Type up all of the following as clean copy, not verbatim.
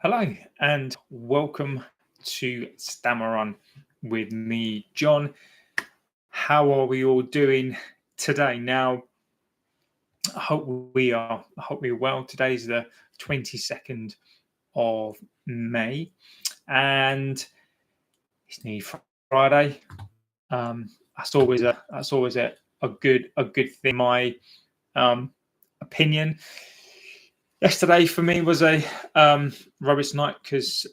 Hello and welcome to Stammer On with me, John. How are we all doing today? Now, I hope we're well. Today's the 22nd of May, and it's nearly Friday. That's always a good thing. My opinion. Yesterday for me was a rubbish night because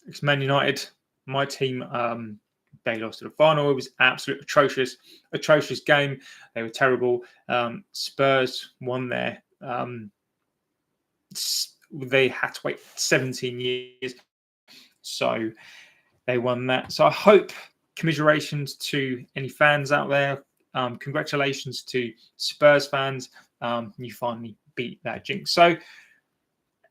it's Man United, my team. They lost to the final. It was absolutely atrocious game. They were terrible. Spurs won there. They had to wait 17 years, so they won that. So I hope commiserations to any fans out there. Congratulations to Spurs fans. You finally beat that jinx. So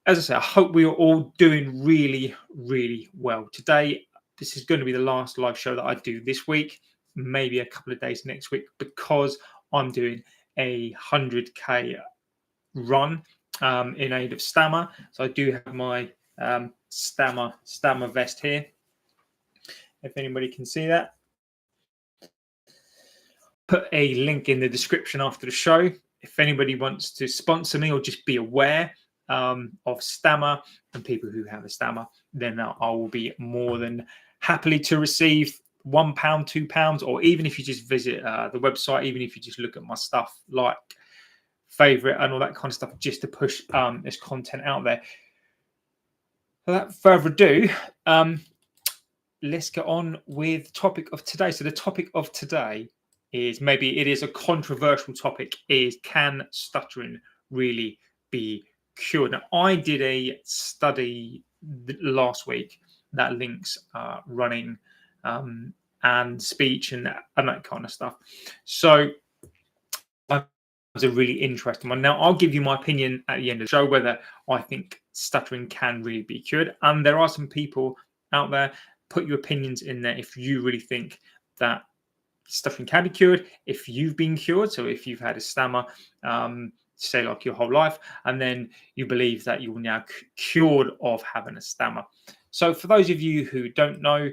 as I say, I hope we are all doing really, really well. Today, this is going to be the last live show that I do this week, maybe a couple of days next week, because I'm doing a 100k run in aid of Stammer. So I do have my Stammer vest here. If anybody can see that, put a link in the description after the show. If anybody wants to sponsor me or just be aware of Stammer and people who have a Stammer, then I will be more than happily to receive £1, £2, or even if you just visit the website, even if you just look at my stuff, like favorite and all that kind of stuff, just to push this content out there. Without further ado, let's get on with the topic of today. So the topic of today is, maybe it is a controversial topic, is can stuttering really be cured? Now, I did a study last week that links running and speech and that kind of stuff. So that was a really interesting one. Now, I'll give you my opinion at the end of the show whether I think stuttering can really be cured. And there are some people out there. Put your opinions in there if you really think that stuttering can be cured, if you've been cured, so if you've had a stammer, say like your whole life, and then you believe that you're now cured of having a stammer. So for those of you who don't know,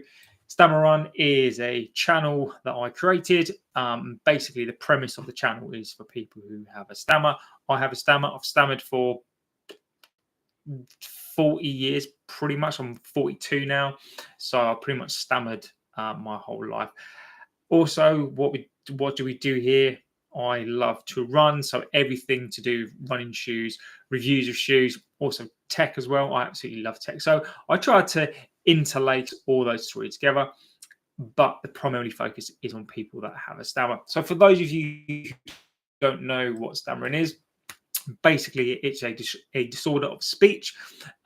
Stammer On is a channel that I created. Basically, the premise of the channel is for people who have a stammer. I have a stammer. I've stammered for 40 years, pretty much. I'm 42 now, so I pretty much stammered my whole life. Also, what do we do here? I love to run, so everything to do running shoes, reviews of shoes, also tech as well. I absolutely love tech, so I try to interlace all those three together. But the primary focus is on people that have a stammer. So for those of you who don't know what stammering is, basically it's a disorder of speech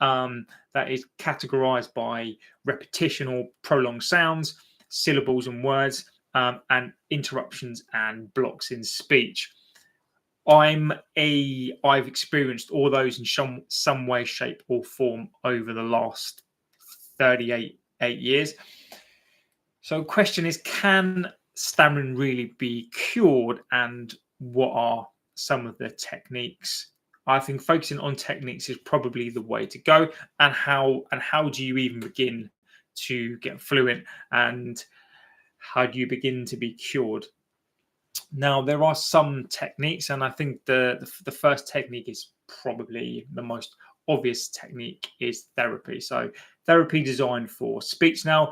that is categorized by repetition or prolonged sounds, syllables and words, and interruptions and blocks in speech. I've experienced all those in some way, shape, or form over the last 38 years. So the question is, can stammering really be cured, and what are some of the techniques? I think focusing on techniques is probably the way to go. And how do you even begin to get fluent, and how do you begin to be cured? Now, there are some techniques, and I think the first technique is probably the most obvious technique, is therapy. So therapy designed for speech. Now,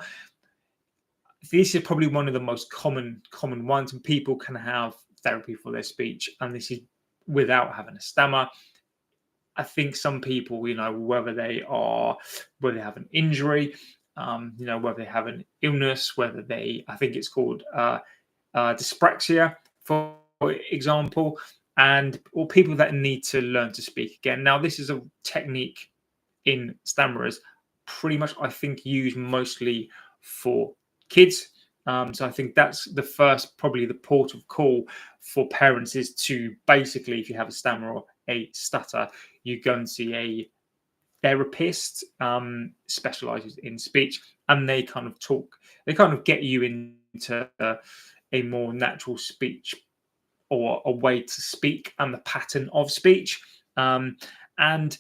this is probably one of the most common ones, and people can have therapy for their speech, and this is without having a stammer. I think some people, whether they have an injury, whether they have an illness, I think it's called dyspraxia, for example, or people that need to learn to speak again. Now, this is a technique in stammerers, pretty much, I think, used mostly for kids. So I think that's the first, probably the port of call for parents, is to basically, if you have a stammer or a stutter, you go and see a therapist, specializes in speech, and they kind of get you into a more natural speech, or a way to speak, and the pattern of speech. And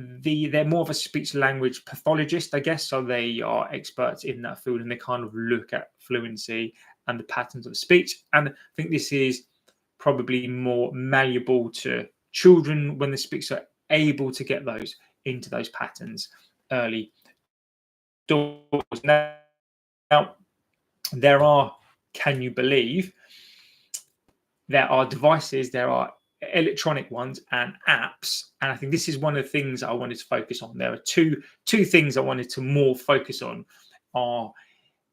they're more of a speech language pathologist, I guess. So they are experts in that field, and they kind of look at fluency and the patterns of speech. And I think this is probably more malleable to children when the speakers are able to get those into those patterns early doors. Now there are, can you believe, there are devices, there are electronic ones and apps, and I think this is one of the things I wanted to focus on. There are two things I wanted to more focus on. Are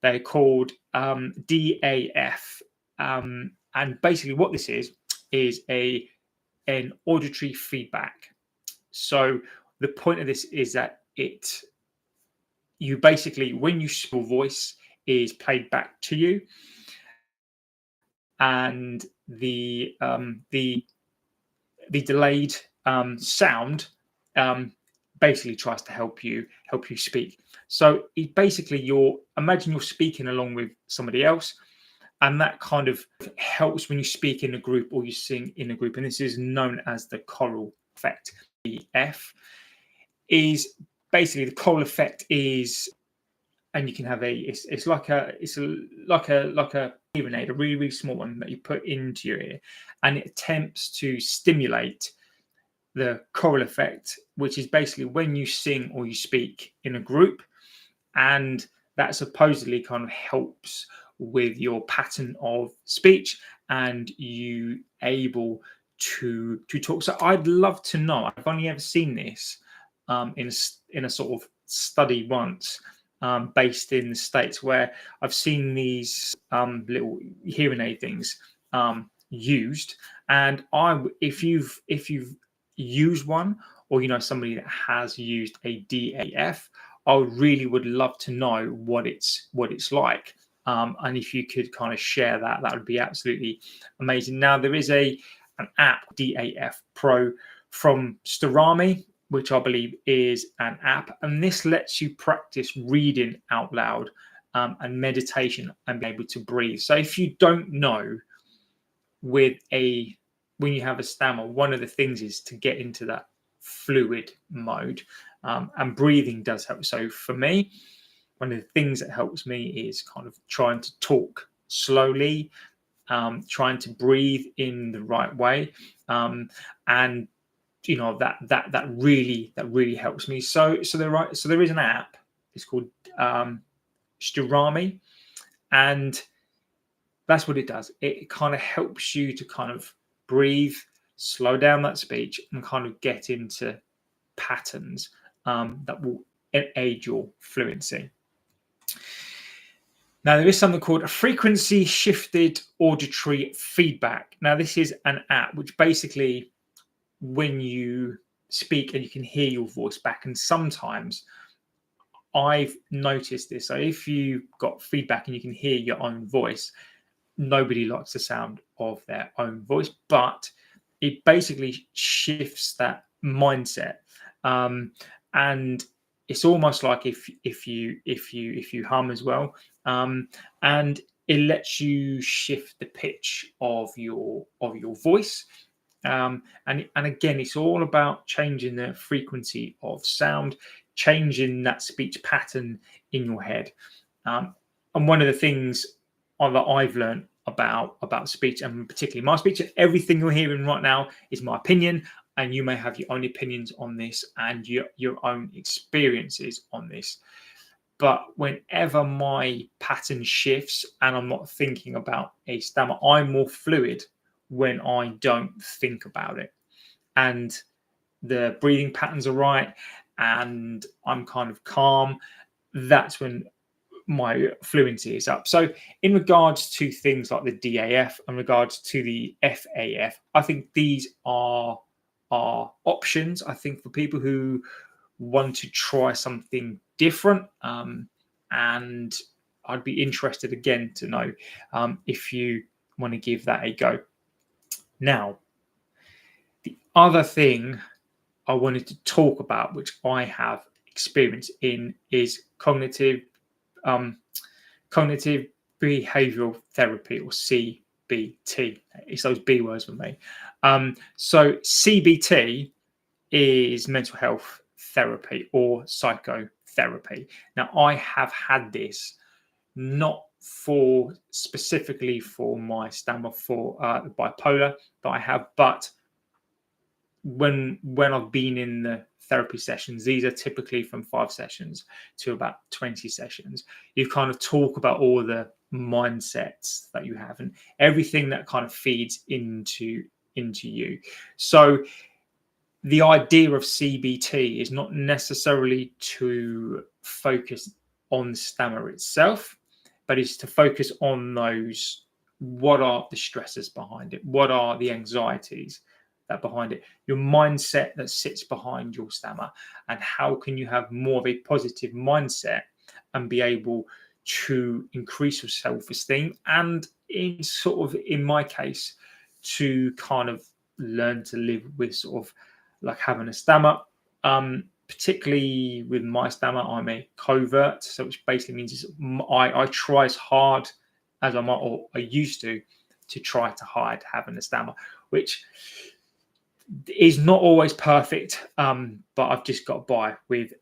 they're called DAF, and basically what this is an auditory feedback. So the point of this is that you basically, when your voice is played back to you, and the delayed sound basically tries to help you speak. So basically, imagine you're speaking along with somebody else, and that kind of helps when you speak in a group or you sing in a group. And this is known as the choral effect. The F is basically, the choral effect is, and you can have it's like a hearing aid, a really, really small one that you put into your ear, and it attempts to stimulate the choral effect, which is basically when you sing or you speak in a group, and that supposedly kind of helps with your pattern of speech and you able to talk. So I'd love to know. I've only ever seen this in a sort of study once, based in the States, where I've seen these little hearing aid things used. And if you've used one, or you know somebody that has used a DAF, I really would love to know what it's like. And if you could kind of share that would be absolutely amazing. Now there is an app, DAF Pro, from Stutter, which I believe is an app, and this lets you practice reading out loud and meditation and be able to breathe. So if you don't know, when you have a stammer, one of the things is to get into that fluid mode, and breathing does help. So for me, one of the things that helps me is kind of trying to talk slowly, trying to breathe in the right way, and you know that really helps me. So there is an app. It's called Stutter, and that's what it does. It kind of helps you to kind of breathe, slow down that speech, and kind of get into patterns that will aid your fluency. Now, there is something called a frequency shifted auditory feedback. Now, this is an app which basically, when you speak and you can hear your voice back, and sometimes I've noticed this. So if you've got feedback and you can hear your own voice, nobody likes the sound of their own voice, but it basically shifts that mindset, and it's almost like if you hum as well, and it lets you shift the pitch of your voice, and again, it's all about changing the frequency of sound, changing that speech pattern in your head. And one of the things that I've learned about speech, and particularly my speech, and everything you're hearing right now is my opinion, and you may have your own opinions on this and your own experiences on this. But whenever my pattern shifts and I'm not thinking about a stammer, I'm more fluid when I don't think about it, and the breathing patterns are right, and I'm kind of calm. That's when my fluency is up. So in regards to things like the DAF and regards to the FAF, I think these are options, I think, for people who want to try something different, and I'd be interested again to know if you want to give that a go. Now, the other thing I wanted to talk about, which I have experience in, is cognitive behavioral therapy, or CBT. It's those B words for me. So CBT is mental health therapy or psychotherapy. Now, I have had this not for specifically for my stammer for bipolar that I have, but when I've been in the therapy sessions, these are typically from 5 sessions to about 20 sessions. You kind of talk about all the mindsets that you have and everything that kind of feeds into you. So the idea of CBT is not necessarily to focus on stammer itself, but is to focus on those, what are the stresses behind it? What are the anxieties that behind it? Your mindset that sits behind your stammer, and how can you have more of a positive mindset and be able to increase your self-esteem, and in my case, to kind of learn to live with sort of like having a stammer. Particularly with my stammer, I'm a covert, so which basically means I try as hard as I used to try to hide having a stammer, which is not always perfect, but I've just got by with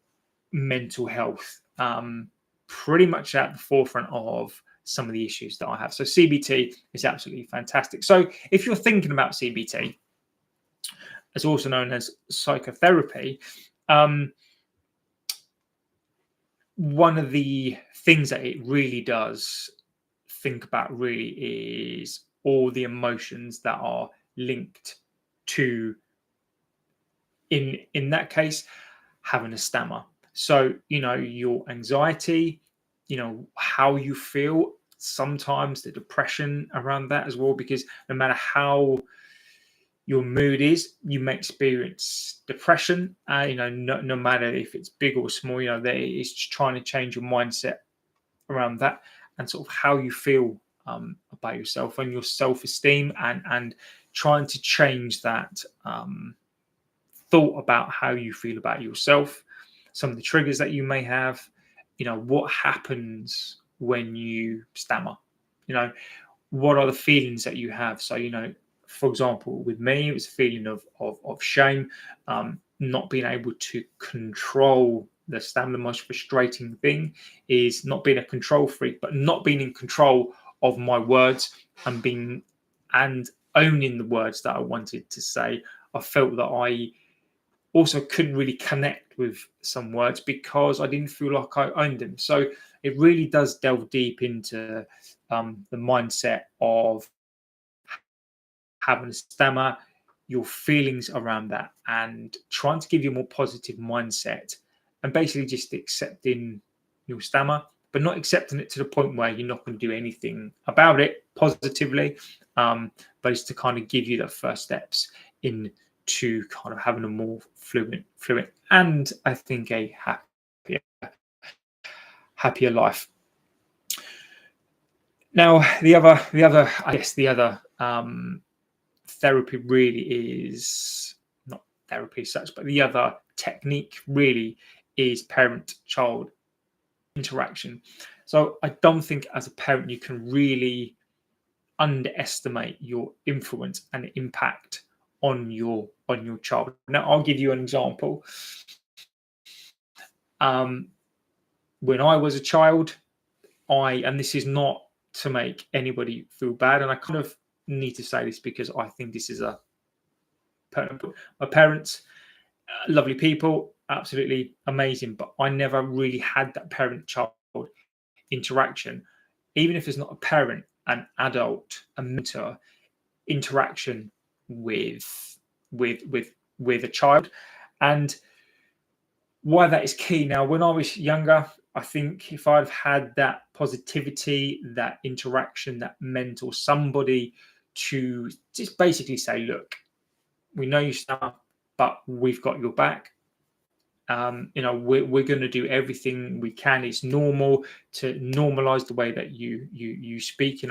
mental health pretty much at the forefront of some of the issues that I have. So CBT is absolutely fantastic. So if you're thinking about CBT, it's also known as psychotherapy. One of the things that it really does think about really is all the emotions that are linked to, in that case, having a stammer. So, your anxiety, how you feel, sometimes the depression around that as well, because no matter how your mood is, you may experience depression. No matter if it's big or small, it's trying to change your mindset around that and sort of how you feel about yourself and your self-esteem, and trying to change that thought about how you feel about yourself, some of the triggers that you may have, what happens when you stammer, what are the feelings that you have. So, for example, with me, it was a feeling of shame, not being able to control the stammer. The most frustrating thing is not being a control freak, but not being in control of my words and owning the words that I wanted to say. I felt that I also couldn't really connect with some words because I didn't feel like I owned them. So it really does delve deep into the mindset of having a stammer, your feelings around that, and trying to give you a more positive mindset, and basically just accepting your stammer, but not accepting it to the point where you're not going to do anything about it positively, but it's to kind of give you the first steps into kind of having a more fluent, and I think a happier life. Now, the other therapy really is not therapy as such, but the other technique really is parent-child interaction. So I don't think as a parent you can really underestimate your influence and impact on your child. Now, I'll give you an example. When I was a child, and this is not to make anybody feel bad, and I kind of need to say this because I think this is my parents, lovely people, absolutely amazing, but I never really had that parent-child interaction. Even if it's not a parent, an adult, a mentor interaction with a child. And why that is key. Now, when I was younger, I think if I'd had that positivity, that interaction, that mentor, somebody to just basically say, look, we know you stammer, but we've got your back. We're going to do everything we can. It's normal to normalize the way that you speak.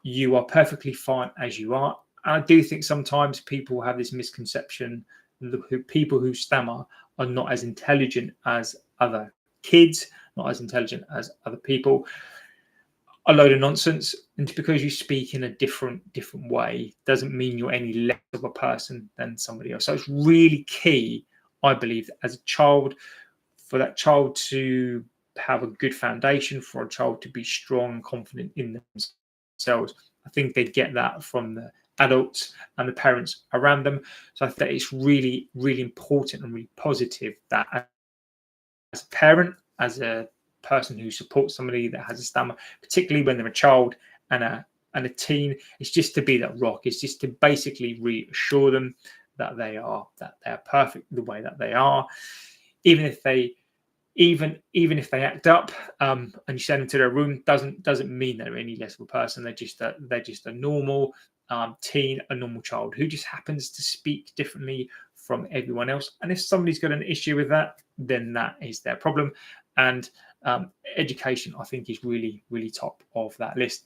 You are perfectly fine as you are. And I do think sometimes people have this misconception that people who stammer are not as intelligent as other kids, not as intelligent as other people. A load of nonsense. And because you speak in a different way doesn't mean you're any less of a person than somebody else. So it's really key, I believe that as a child, for that child to have a good foundation, for a child to be strong and confident in themselves, I think they get that from the adults and the parents around them. So I think it's really, really important and really positive that as a parent, as a person who supports somebody that has a stammer, particularly when they're a child and a teen, it's just to be that rock. It's just to basically reassure them that they are perfect the way that they are, even if they even if they act up, and you send them to their room, doesn't mean they're any less of a person. They're just a normal teen, a normal child who just happens to speak differently from everyone else. And if somebody's got an issue with that, then that is their problem. And education, I think, is really, really top of that list.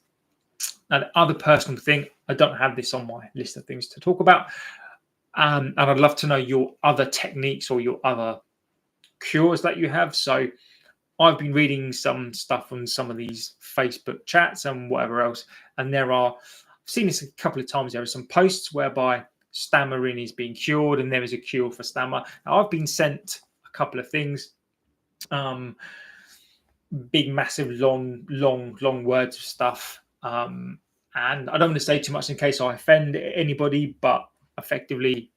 Now, the other personal thing, I don't have this on my list of things to talk about, and I'd love to know your other techniques or your other cures that you have. So I've been reading some stuff on some of these Facebook chats and whatever else, and I've seen this a couple of times. There are some posts whereby stammering is being cured, and there is a cure for stammer. Now, I've been sent a couple of things, big, massive, long words of stuff, and I don't want to say too much in case I offend anybody, but effectively,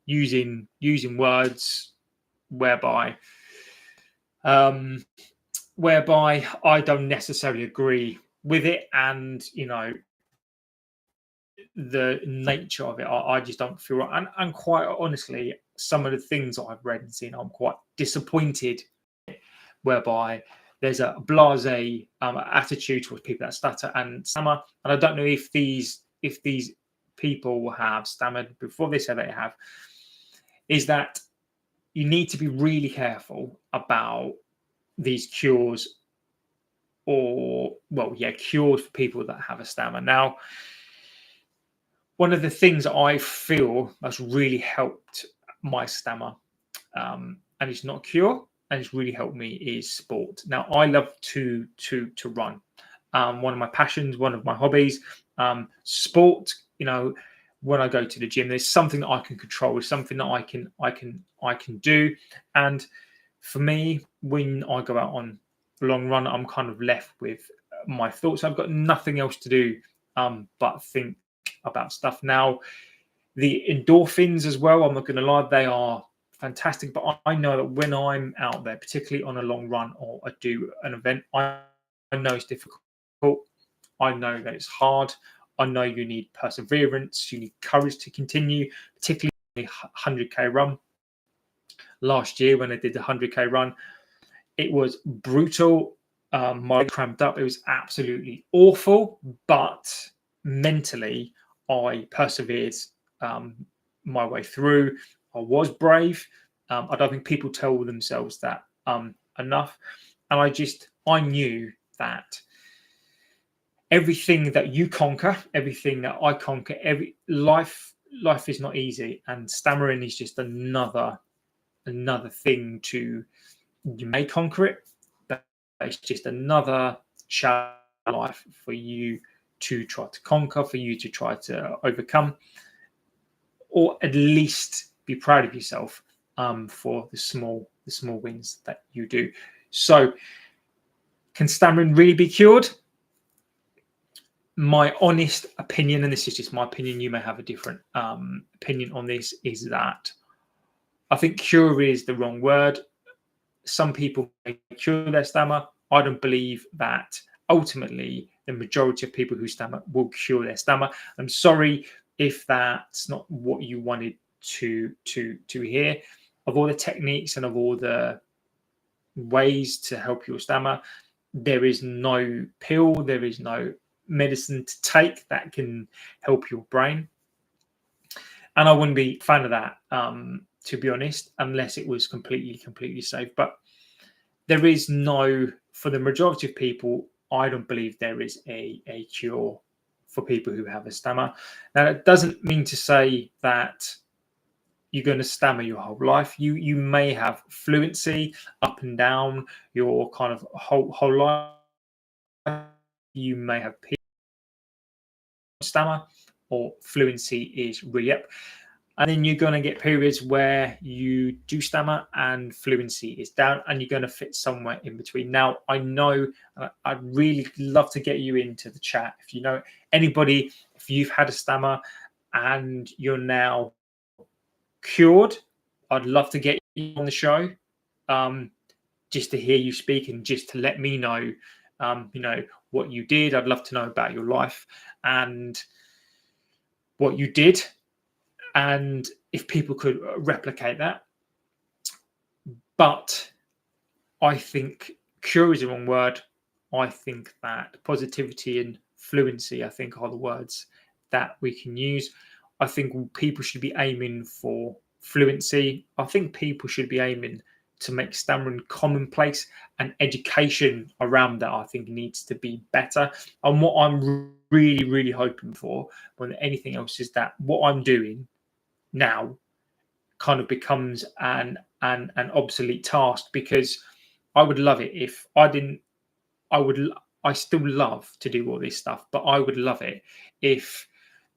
using words whereby I don't necessarily agree with it, and the nature of it, I just don't feel right. And quite honestly, some of the things that I've read and seen, I'm quite disappointed, whereby there's a blasé attitude towards people that stutter and stammer. And I don't know if these people have stammered before they say they have. Is that you need to be really careful about these cures, cures for people that have a stammer. Now, one of the things that I feel that's really helped my stammer, and it's not a cure, and it's really helped me, is sport. Now, I love to run. One of my passions, one of my hobbies, sport. When I go to the gym, there's something that I can control, it's something that I can do. And for me, when I go out on a long run, I'm kind of left with my thoughts. I've got nothing else to do but think about stuff. Now, the endorphins as well, I'm not going to lie, they are fantastic. But I know that when I'm out there, particularly on a long run or I do an event, I know it's difficult. I know that it's hard. I know you need perseverance. You need courage to continue, particularly a 100K run. Last year, when I did the 100K run, it was brutal. My leg cramped up. It was absolutely awful. But mentally, I persevered my way through. I was brave. I don't think people tell themselves that enough. And I knew that everything that you conquer, everything that I conquer, life is not easy, and stammering is just another thing to. You may conquer it, but it's just another challenge in life for you to try to conquer, for you to try to overcome, or at least be proud of yourself for the small wins that you do. So, can stammering really be cured? My honest opinion, and this is just my opinion, you may have a different opinion on this, is that I think cure is the wrong word. Some people may cure their stammer. I don't believe that ultimately the majority of people who stammer will cure their stammer. I'm sorry if that's not what you wanted to hear. Of all the techniques and of all the ways to help your stammer, there is no pill, there is no medicine to take that can help your brain. And I wouldn't be a fan of that, to be honest, unless it was completely safe. But there is for the majority of people, I don't believe there is a cure for people who have a stammer. Now, it doesn't mean to say that you're going to stammer your whole life. You may have fluency up and down your kind of whole life. You may have stammer, or fluency is really up. And then you're going to get periods where you do stammer and fluency is down, and you're going to fit somewhere in between. Now, I know I'd really love to get you into the chat. If you know anybody, if you've had a stammer and you're now cured, I'd love to get you on the show, just to hear you speak and just to let me know, what you did. I'd love to know about your life and what you did, and if people could replicate that. But I think cure is the wrong word. I think that positivity and fluency, I think, are the words that we can use. I think people should be aiming for fluency. I think people should be aiming to make stammering commonplace, and education around that, I think, needs to be better. And what I'm really, really hoping for more than anything else is that what I'm doing now kind of becomes an obsolete task, because I would love it if I didn't. I still love to do all this stuff, but I would love it if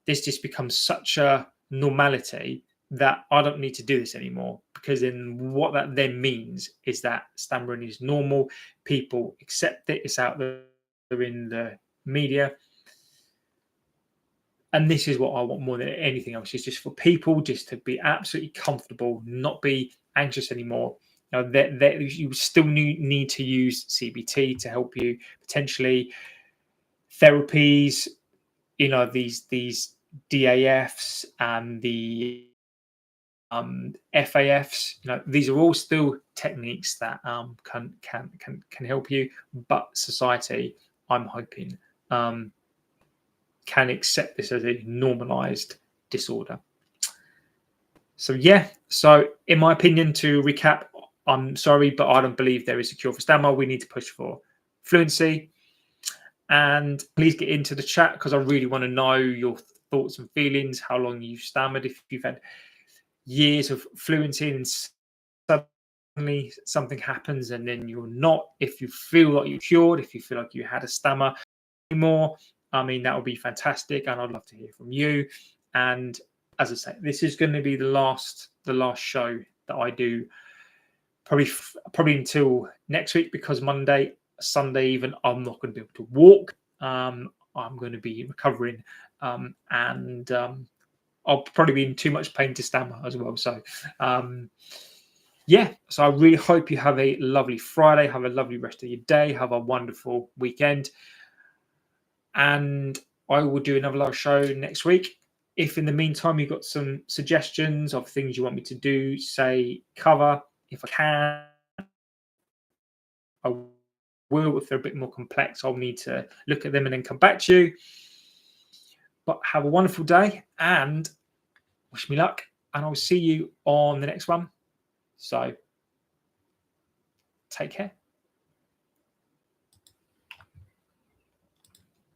this just becomes such a normality that I don't need to do this anymore, because then what that then means is that stammering is normal. People accept it. It's out there in the media. And this is what I want more than anything else, is just for people just to be absolutely comfortable, not be anxious anymore. You still need to use CBT to help you, potentially therapies, these DAFs and the FAFs. These are all still techniques that can help you, but society, I'm hoping, can accept this as a normalized disorder. So in my opinion, to recap, I'm sorry, but I don't believe there is a cure for stammer. We need to push for fluency. And please get into the chat, because I really want to know your thoughts and feelings, how long you've stammered, if you've had years of fluency and suddenly something happens and then you're not, if you feel like you're cured, if you feel like you had a stammer anymore. I mean, that would be fantastic, and I'd love to hear from you. And as I say, this is going to be the last show that I do, probably until next week, because Monday, Sunday even, I'm not going to be able to walk. I'm going to be recovering, and I'll probably be in too much pain to stammer as well. So so I really hope you have a lovely Friday, have a lovely rest of your day, have a wonderful weekend, and I will do another live show next week. If in the meantime you've got some suggestions of things you want me to do, say, cover, if I can, I will. If they're a bit more complex, I'll need to look at them and then come back to you. But have a wonderful day and wish me luck, and I'll see you on the next one. So take care.